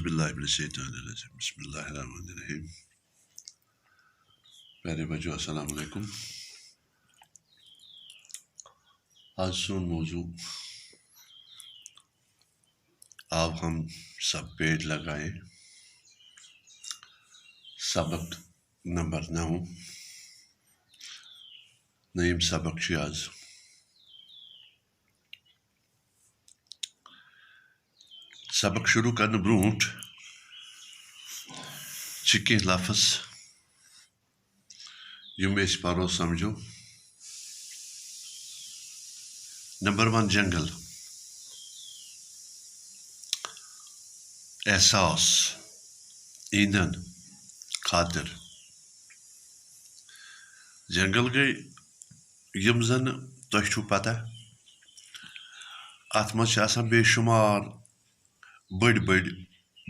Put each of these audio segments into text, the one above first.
باللہ من الشیطان الرجیم بسم اللہ الرحمن الرحیم پیارے بچوں السلام علیکم. آج سون موضوع آؤ ہم سب پیڑ لگائیں. سبق نمبر 9 نیم سبق چھ آز. سبق شروع کرنے برونٹ چھ لفظ یم اس پرو سمجھو. نمبر 1 جنگل، احساس، ایندھن، خاطر. جنگل گئی یم زن تۄہہِ چھُو پتہ اتھ منٛز چھِ آسان بے شمار بٔڑۍ بٔڑۍ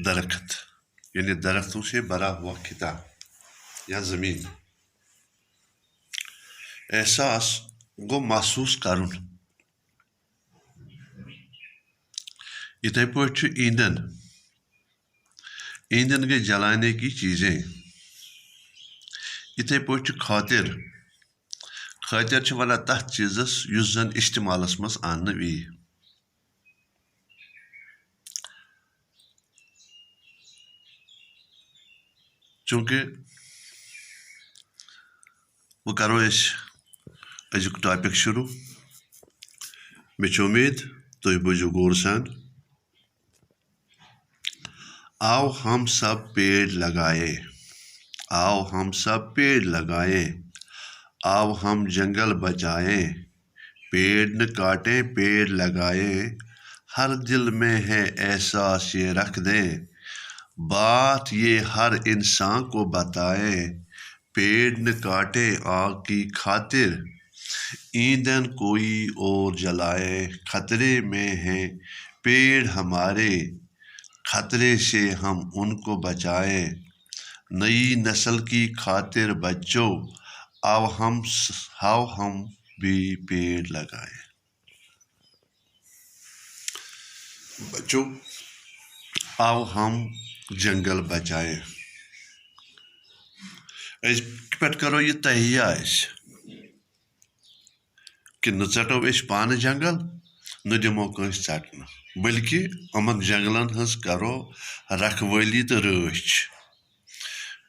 درخت، یعنی درختوں سے بھرا ہوا خطہ یا زمین. احساس گو محسوس کرن. یتھے پٲٹھۍ چھُ ایندھن. ایندھن گئی جلانے کی چیزیں. یتھے پٲٹھۍ چھُ خاطر. خاطر چھِ ونان تتھ چیزس یُس زن استعمالس منٛز اننہٕ یی. چونکہ وہ کرو أزیُک ٹاپک شروع. مےٚ چھِ اُمید تُہۍ بوٗزِو غور سان. آؤ ہم سب پیڑ لگائے. آؤ ہم سب پیڑ لگائیں. آؤ ہم جنگل بچائیں. پیڑ نہ کاٹیں پیڑ لگائیں. ہر دل میں ہے احساس یہ رکھ دیں. بات یہ ہر انسان کو بتائیں. پیڑ نہ کاٹیں آگ کی خاطر. ایندھن کوئی اور جلائے. خطرے میں ہیں پیڑ ہمارے. خطرے سے ہم ان کو بچائیں. نئی نسل کی خاطر بچوں آؤ ہم بھی پیڑ لگائیں. بچوں آؤ ہم جنگل بچائیں. أسۍ پٮ۪ٹھ کرو یہ تہیا کہ نہ ژٹو أسۍ پانہٕ جنگل نہ دِمو کٲنٛسہِ ژٹنہٕ، بلکہ یِمن جنگلن ہٕنٛز کرو رکھوٲلی تہٕ رٲچھ.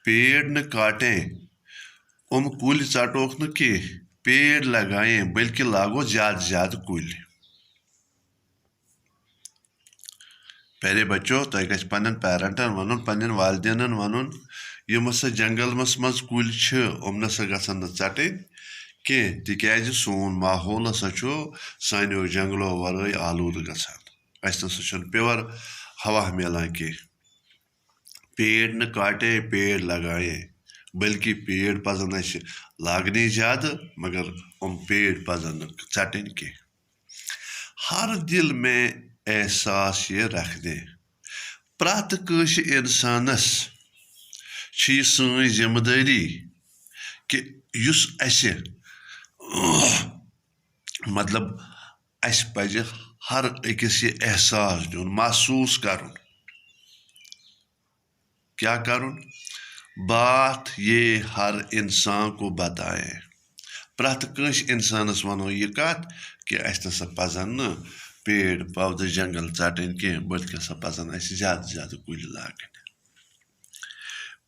پیڑ نہ کاٹیں کُلۍ ژٹوکھ نہٕ کینٛہہ. پیڑ لگائیں بلکہ لاگو زیادٕ زیادٕ کُلۍ. پیارے بچو تۄہہِ گژھِ پننٮ۪ن پیرنٹن ونُن، پننٮ۪ن والدینن ونُن یِم ہسا جنگلس منٛز کُلۍ چھِ یِم نسا گژھن نہٕ ژٹٕنۍ کینٛہہ، تِکیازِ سون ماحول ہسا چھُ سانیو جنگلو ورٲے آلوٗدٕ گژھان. اسہِ نسا چھُنہٕ پیور ہوا میلان کینٛہہ. پیڑ نہ کاٹے پیڑ لگائے بلکہ پیڑ پزن اسہِ لاگنے زیادٕ مگر پیڑ پزن نہٕ ژٹٕنۍ کینٛہہ. ہر دل میں احساس یہ رکھ دے. پرٛٮ۪تھ کٲنٛسہِ اِنسانس چھِ یہِ سٲنۍ ذمہٕ دٲری کہِ یُس اسہِ مطلب اسہِ پزِ ہر أکِس یہِ احساس دیُن، محسوٗس کرُن. کیا کرُن؟ بات یہ ہر انسان کو بتائیں. پرٛٮ۪تھ کٲنٛسہِ اِنسانس ونو یہِ کتھ کہِ اسہِ نسا پزن نہٕ پیڑ پودٕ جنگل ژٹٕنۍ کینٛہہ بلکہِ ہسا پزن اسہِ زیادٕ زیادٕ کُلۍ لاگٕنۍ.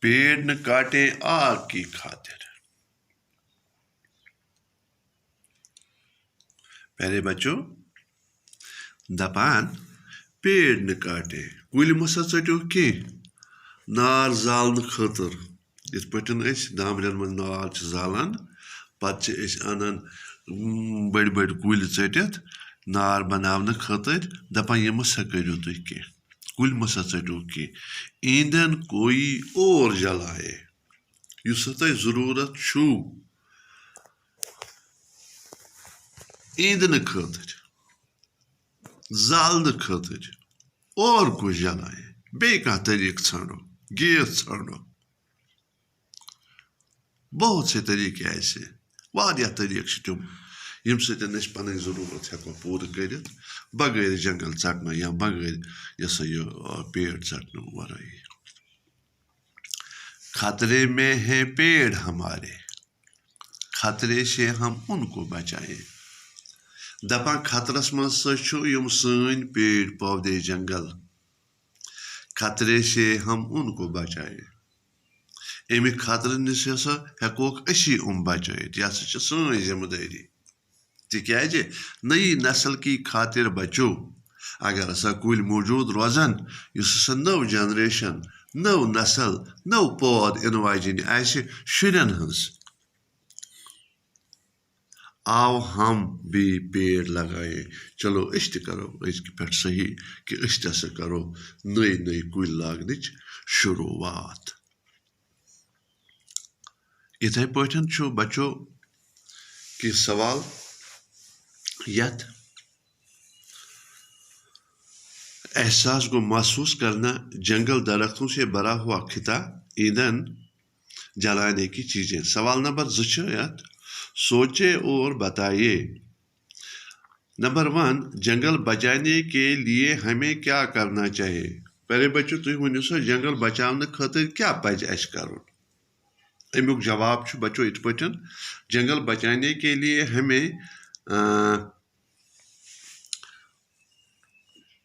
پیڑ نہ کاٹیں آگ کی خاطر. پیارے بچو دپان پیڑ نہٕ کاٹیں کُلۍ مہ سا ژٔٹِو کینٛہہ نار زالنہٕ خٲطرٕ. یِتھ پٲٹھۍ أسۍ دامبرٮ۪ن منٛز نار چھِ زالان پتہٕ چھِ أسۍ انان بٔڑۍ بٔڑۍ کُلۍ ژٔٹِتھ نار بناونہٕ خٲطرٕ دپان یہِ مہ سا کٔرِو تُہۍ کینٛہہ، کُلۍ مہ سا ژٔٹِو کینٛہہ. ایندھن کوئی اور جلائے. یُس ہسا تۄہہِ ضروٗرت چھُو ایندھنہٕ خٲطرٕ زالنہٕ خٲطرٕ اور کُس جلائے. بیٚیہِ کانٛہہ طریٖقہٕ ژھانڈو، گیس ژھانڈو. بہت سے طریقے ایسے واریاہ طریقہٕ چھِ تِم یم سۭتۍ أسۍ پنٕنۍ ضروٗرت ہٮ۪کو پوٗرٕ کٔرِتھ بغٲر جنگل ژٹنہٕ یا بغٲر یہِ ہسا یہِ پیڑ ژٹنہٕ ورٲیی. خطرے میں ہے پیڑ ہمارے خطرے سے ہم ان کو بچائیں. دپان خطرس منٛز ہسا چھُ یِم سٲنۍ پیڑ پودے جنگل خطرے سے ہم ان کو بچائیں. اَمہِ خطرٕ نِش ہسا ہٮ۪کوکھ أسی بچٲیِتھ. یہِ ہسا چھِ سٲنۍ ذمہٕ دٲری تِکیٛازِ نئی نسل کی خاطر بچو. اگر ہسا کُلۍ موٗجوٗد روزن یُس ہسا نٔو جنریشن نٔو نسل نٔو پود یِنہٕ واجیٚنۍ آسہِ شُرٮ۪ن ہٕنٛز آو ہم بھی پیڑ لگائے. چلو أسۍ تہِ کرو أزکہِ پٮ۪ٹھ صحیح کہِ أسۍ تہِ ہسا کرو نٔے نٔے کُلۍ لاگنٕچ شروٗعات. یِتھَے پٲٹھۍ چھُ بچو کینٛہہ سوال یتھ احساس کو محسوس کرنا جنگل درختوں سے بھرا ہوا خطہ ایندھن جلانے کی چیزیں. سوال نمبر 2 چھُ یتھ سوچے اور بتائیے. نمبر 1 جنگل بچانے کے لیے ہمیں کیا کرنا چاہیے. پہلے بچو تُہۍ ؤنِو سا جنگل بچاونہٕ خٲطرٕ کیٛاہ پزِ اَسہِ کَرُن. امیُک جواب چھُ بچو یِتھ پٲٹھۍ جنگل بچانے کے لیے ہمیں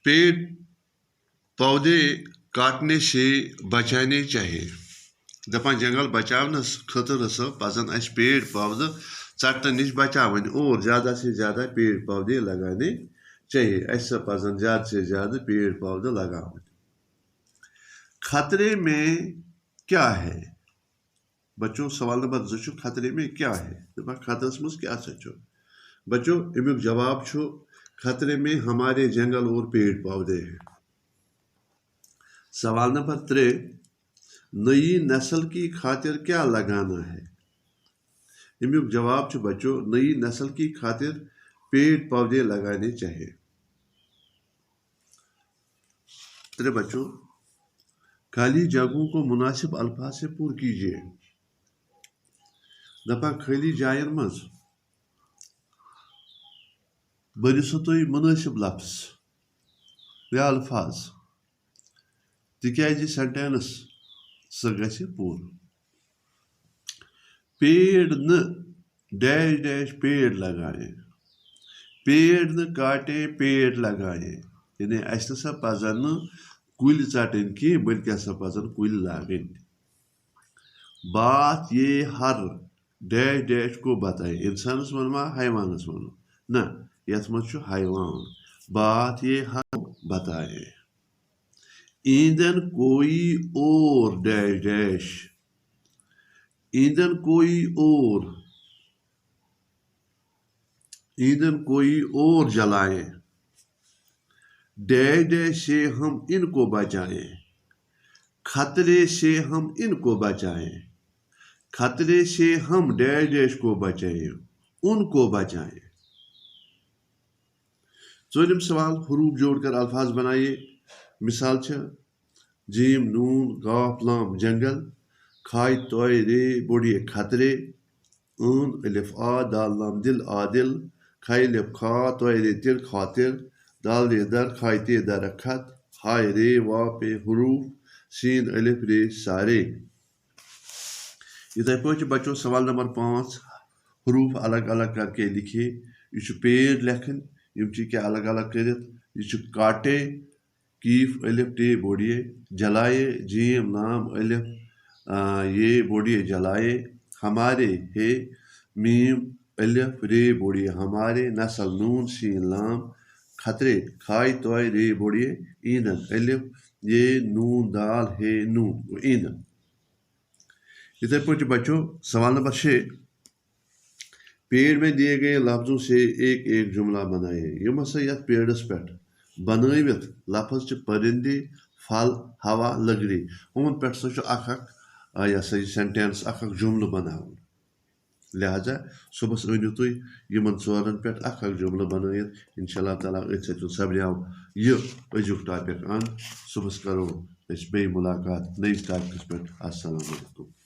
پیڑ پودے کاٹنے سے بچانے چاہیے. دپان جنگل بچاونس خٲطرٕ ہسا پزن اَسہِ پیڑ پودٕ ژٹنہٕ نِش بچاوٕنۍ اور زیادہ سے زیادہ پیڑ پودے لگانے چاہیے. اَسہِ ہسا پزن زیادٕ سے زیادٕ پیڑ پودٕ لگاوٕنۍ. خطرے میں کیا ہے. بچو سوال نمبر 2 چھُ خطرے میں کیا ہے. دپان خطرس منٛز کیٛاہ سا چھُ. بچو امیُک جواب چھُ خطرے میں ہمارے جنگل اور پیڑ پودے ہیں. سوال نمبر 3 نئی نسل کی خاطر کیا لگانا ہے. امیُک جواب چھُ بچو نئی نسل کی خاطر پیڑ پودے لگانے چاہیے. 3 بچوں خالی جگہوں کو مناسب الفاظ سے پر کیجیے. دپان خالی جاین منٛز بٔرِو سا تُہۍ منٲسب لفظ یا الفاظ تِکیٛازِ سینٹینس سۄ گژھِ پوٗرٕ. پیڑ نہٕ ڈیش ڈیش پیڑ لگائے پیڑ نہٕ کاٹے پیڑ لگائے. یعنی اَسہِ نسا پزن نہٕ کُلۍ ژٹٕنۍ کینٛہہ بٔلکہِ ہسا پزن کُلۍ لاگٕنۍ. بات یہ ہر ڈیش ڈیش کو بتائے. انسانس ونما حیوانس ونو نہ یتھ منٛز چھُ حیوان. بات یہ ہر بتائے ایندھن کوئی اور ڈیش ڈیش ایندھن کوئی اور جلائے. ڈیش ڈیش سے ہم ان کو بچائیں. خطرے سے ہم ان کو بچائیں. خطرے سے ہم ڈیش ڈیش کو بچائیں ان کو بچائیں. 4 سوال حروف جوڑ کر الفاظ بنائیے. مثال چھِ جیم نون قاف لام جنگل کھائے توئے رے بوڑیے خطرے ٲن الف آ دال لام دل عادل کھائے لف کھا توئے رے تر خاطر دال رے در کھائے تے درخت ہائے رے وا پے حروف سین الف رے سارے. یِتھَے پٲٹھۍ بچو سوال نمبر 5 حروف الگ الگ کر کے لکھیے. یہِ چھُ پیڑ لیکھٕنۍ یِم چھِ کیٛاہ الگ الگ کٔرِتھ. یہِ چھُ کاٹے کیف الف ٹے بوڑیے جلائے جیم لام الف یہ بوڑیے جلائے ہمارے ہے میم الف رے بوڑیے ہمارے نسل نون سین لام خطرے کھائے توئے رے بوڑیے ایندھن الف یہ نون دال ہے نو ایندھن. یِتھَے پٲٹھۍ بچو سوال نمبر 6 پیڑ میں دیے گئے لفظوں سے ایک ایک جملہ بنائے. یِم ہسا یتھ پیڑس پٮ۪ٹھ بنٲوِتھ لفظ چھِ پرندے پھل ہوا لٔکرِ یِمن پٮ۪ٹھ ہسا چھُ اکھ اکھ یہِ ہسا یہِ سینٹینس اکھ اکھ جملہٕ بناوُن. لہذا صبحس أنِو تُہۍ یِمن 4 پٮ۪ٹھ اکھ اکھ جملہٕ بنٲیِتھ. انشاء اللہ تعالیٰ أتھۍ سۭتۍ سپدیو یہِ أزیُک ٹاپِک اَن. صبحس کرو أسۍ بیٚیہِ مُلاقات نٔیِس ٹاپِکس پٮ۪ٹھ. السلام علیکم.